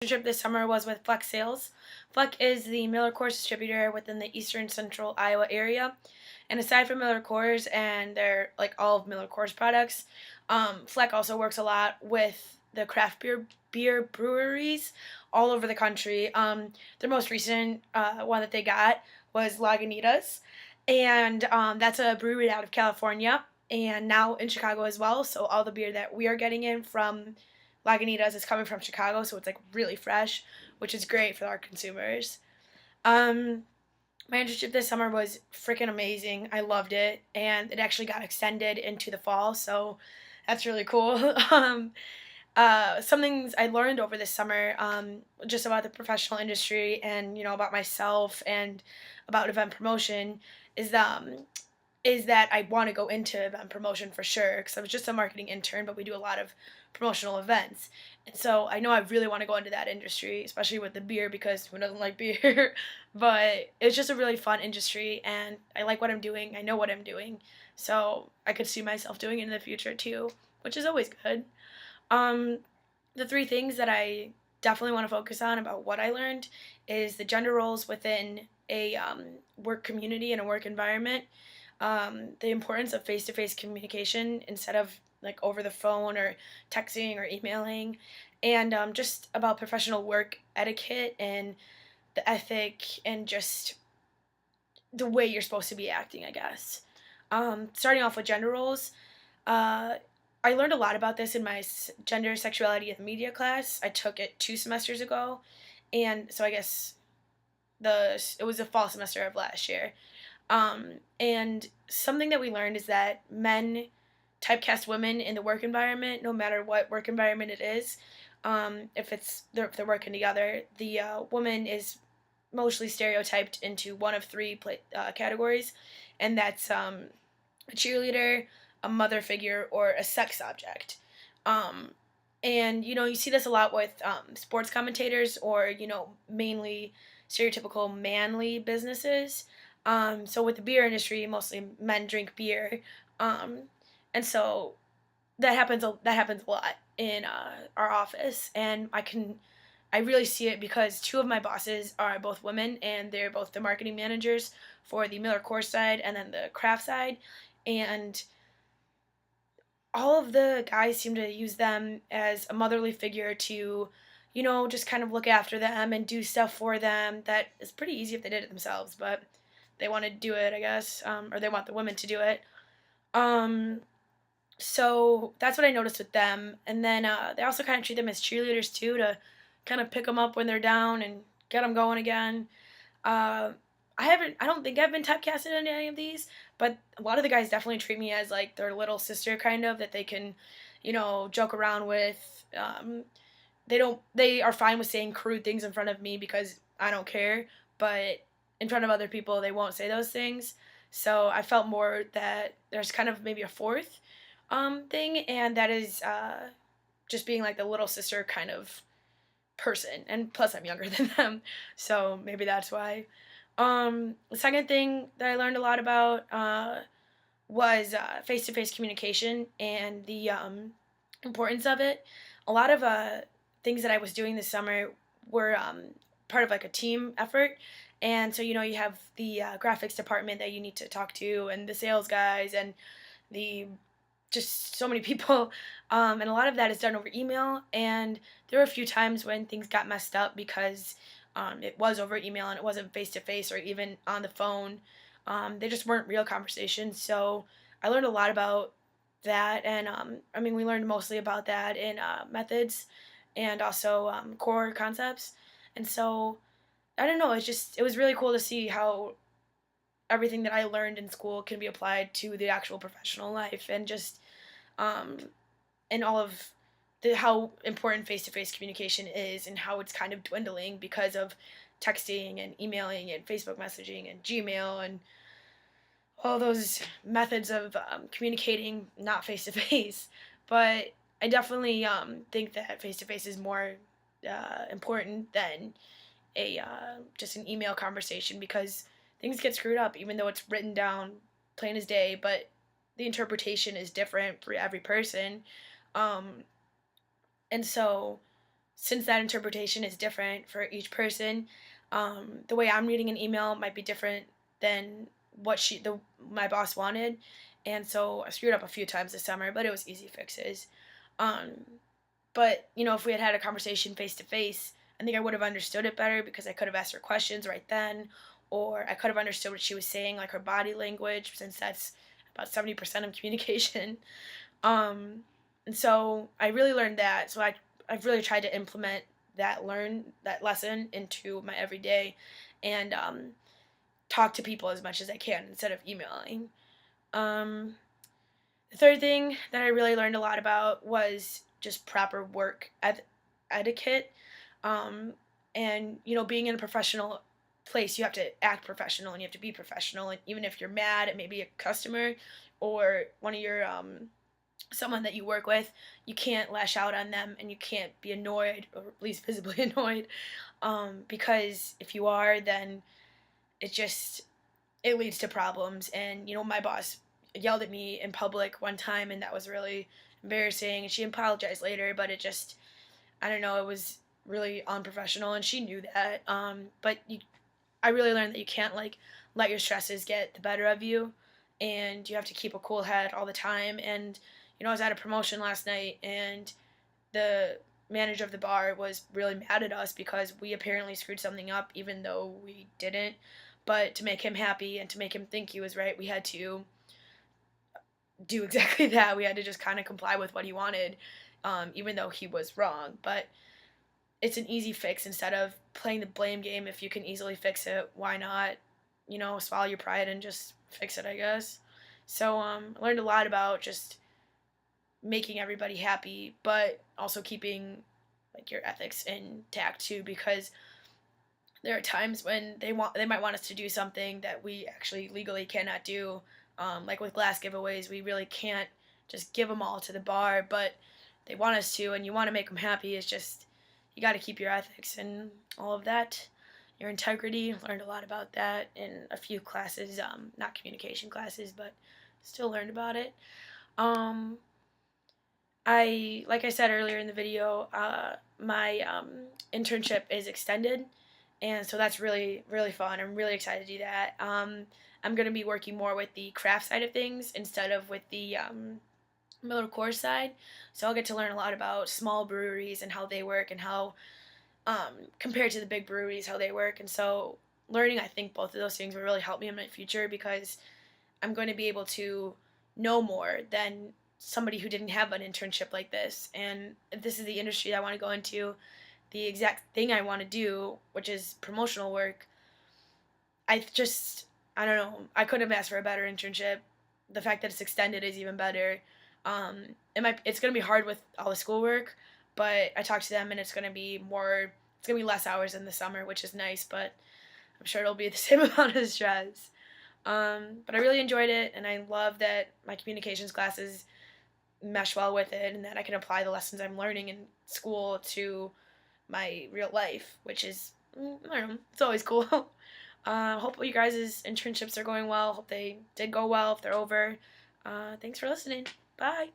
Trip this summer was with Flex Sales. Flex is the Miller Coors distributor within the eastern central Iowa area. And aside from Miller Coors and their like all of Miller Coors products, Fleck also works a lot with the craft beer breweries all over the country. Their most recent one that they got was Lagunitas, and that's a brewery out of California and now in Chicago as well. So all the beer that we are getting in from Lagunitas is coming from Chicago, so it's like really fresh, which is great for our consumers. Um, my internship this summer was freaking amazing. I loved it, and it actually got extended into the fall, so that's really cool. Some things I learned over this summer, just about the professional industry and about myself and about event promotion, is is that I want to go into event promotion for sure because I was just a marketing intern, but we do a lot of promotional events. And so I know I really want to go into that industry, especially with the beer because who doesn't like beer? But it's just a really fun industry and I like what I'm doing. I know what I'm doing. So I could see myself doing it in the future too, which is always good. Um, the three things that I definitely want to focus on about what I learned is the gender roles within a work community and a work environment, the importance of face-to-face communication instead of like over the phone or texting or emailing, and just about professional work etiquette and the ethic and just the way you're supposed to be acting, I guess. Starting off with gender roles, uh, I learned a lot about this in my gender, sexuality, and media class. I took it 2 semesters ago, and so I guess it was the fall semester of last year. And something that we learned is that men typecast women in the work environment, no matter what work environment it is. If they're working together, the woman is mostly stereotyped into one of three categories, and that's a cheerleader, a mother figure, or a sex object. Um, and you see this a lot with sports commentators or mainly stereotypical manly businesses. So with the beer industry, mostly men drink beer, um, and so that happens a lot in our office, and I really see it because two of my bosses are both women, and they're both the marketing managers for the Miller Coors side and then the craft side, and all of the guys seem to use them as a motherly figure to, just kind of look after them and do stuff for them that is pretty easy if they did it themselves, but they want to do it, I guess, or they want the women to do it. Um, so that's what I noticed with them. And then they also kind of treat them as cheerleaders too, to kind of pick them up when they're down and get them going again. Uh, I don't think I've been typecasted into any of these, but a lot of the guys definitely treat me as like their little sister, kind of, that they can, joke around with. They are fine with saying crude things in front of me because I don't care, but in front of other people, they won't say those things. So I felt more that there's kind of maybe a fourth thing, and that is just being like the little sister kind of person. And plus, I'm younger than them, so maybe that's why. The second thing that I learned a lot about was face-to-face communication and the importance of it. A lot of things that I was doing this summer were part of like a team effort. And so, you have the graphics department that you need to talk to, and the sales guys, and the just so many people. And a lot of that is done over email. And there were a few times when things got messed up because it was over email and it wasn't face to face or even on the phone. They just weren't real conversations. So I learned a lot about that. And I mean, we learned mostly about that in methods and also core concepts. And so I don't know, it was really cool to see how everything that I learned in school can be applied to the actual professional life, and just um, and all of how important face-to-face communication is and how it's kind of dwindling because of texting and emailing and Facebook messaging and Gmail and all those methods of communicating not face-to-face. But I definitely think that face-to-face is more important than a just an email conversation because things get screwed up even though it's written down plain as day, but the interpretation is different for every person. um, and so since that interpretation is different for each person, the way I'm reading an email might be different than what my boss wanted, and so I screwed up a few times this summer, but it was easy fixes. Um, but if we had had a conversation face to face, I think I would have understood it better because I could have asked her questions right then, or I could have understood what she was saying, like her body language, since that's about 70% of communication. Um, and so I really learned that. So I've really tried to implement learn that lesson into my everyday, and talk to people as much as I can instead of emailing. Um, the third thing that I really learned a lot about was just proper work etiquette. Um, and being in a professional place, you have to act professional and you have to be professional. And even if you're mad at maybe a customer or one of your someone that you work with, you can't lash out on them and you can't be annoyed, or at least visibly annoyed, because if you are, then it just it leads to problems. And my boss yelled at me in public one time, and that was really embarrassing. And she apologized later, but it just, I don't know, it was really unprofessional, and she knew that. But I really learned that you can't let your stresses get the better of you, and you have to keep a cool head all the time. And I was at a promotion last night, and the manager of the bar was really mad at us because we apparently screwed something up, even though we didn't. But to make him happy and to make him think he was right, we had to do exactly that. We had to just kind of comply with what he wanted, even though he was wrong. But it's an easy fix instead of playing the blame game. If you can easily fix it, why not? Swallow your pride and just fix it, I guess. So I learned a lot about just making everybody happy, but also keeping your ethics intact too, because there are times when they might want us to do something that we actually legally cannot do. Like with glass giveaways, we really can't just give them all to the bar, but they want us to, and you want to make them happy. It's just you got to keep your ethics and all of that. Your integrity. Learned a lot about that in a few classes, not communication classes, but still learned about it. Um, like I said earlier in the video, my internship is extended, and so that's really really fun. I'm really excited to do that. I'm gonna be working more with the craft side of things instead of with the Miller Coors side, so I'll get to learn a lot about small breweries and how they work, and how compared to the big breweries how they work. And so learning, I think both of those things will really help me in my future, because I'm going to be able to know more than somebody who didn't have an internship like this. And if this is the industry I want to go into, the exact thing I want to do, which is promotional work, I don't know, I couldn't have asked for a better internship. The fact that it's extended is even better. It's going to be hard with all the schoolwork, but I talked to them and it's going to be less hours in the summer, which is nice, but I'm sure it'll be the same amount of stress. But I really enjoyed it, and I love that my communications classes mesh well with it, and that I can apply the lessons I'm learning in school to my real life, which is, I don't know, it's always cool. Hope you guys' internships are going well. Hope they did go well if they're over. Thanks for listening. Bye.